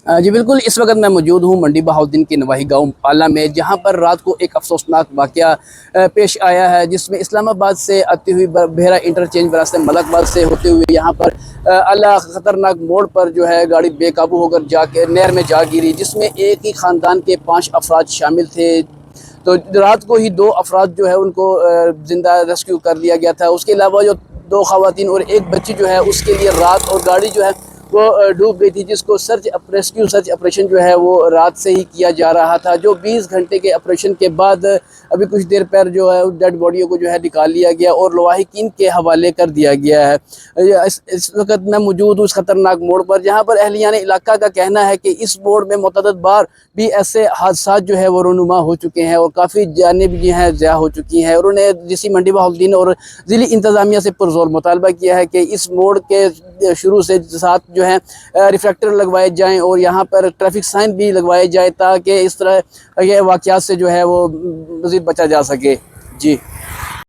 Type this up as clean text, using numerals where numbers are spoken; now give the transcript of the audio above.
جی بالکل، اس وقت میں موجود ہوں منڈی بہاؤالدین کے نواحی گاؤں پالا میں، جہاں پر رات کو ایک افسوسناک واقعہ پیش آیا ہے، جس میں اسلام آباد سے آتی ہوئی بحیرہ انٹرچینج براستہ ملک آباد سے ہوتے ہوئے یہاں پر اعلیٰ خطرناک موڑ پر جو ہے گاڑی بے قابو ہو کر نہر میں جا گری، جس میں ایک ہی خاندان کے 5 افراد شامل تھے۔ تو رات کو ہی 2 افراد جو ہے ان کو زندہ ریسکیو کر لیا گیا تھا۔ اس کے علاوہ جو 2 خواتین اور ایک بچی جو ہے اس کے لیے رات اور گاڑی جو ہے وہ ڈوب گئی تھی، جس کو ریسکیو سرچ آپریشن جو ہے وہ رات سے ہی کیا جا رہا تھا، جو 20 گھنٹے کے آپریشن کے بعد ابھی کچھ دیر پر جو ہے ڈیڈ باڈیوں کو جو ہے نکال لیا گیا اور لواحقین کے حوالے کر دیا گیا ہے۔ اس وقت میں موجود ہوں اس خطرناک موڑ پر، جہاں پر اہلیان علاقہ کا کہنا ہے کہ اس موڑ میں متعدد بار بھی ایسے حادثات جو ہے وہ رونما ہو چکے ہیں اور کافی جانیں بھی ہیں ضیاع ہو چکی ہیں، اور انہوں نے ڈی سی منڈی بہاؤالدین اور ضلعی انتظامیہ سے پرزور مطالبہ کیا ہے کہ اس موڑ کے شروع سے ساتھ جو ہے ریفلیکٹر لگوائے جائیں اور یہاں پر ٹریفک سائن بھی لگوائے جائے، تاکہ اس طرح یہ واقعات سے جو ہے وہ مزید بچا جا سکے۔ جی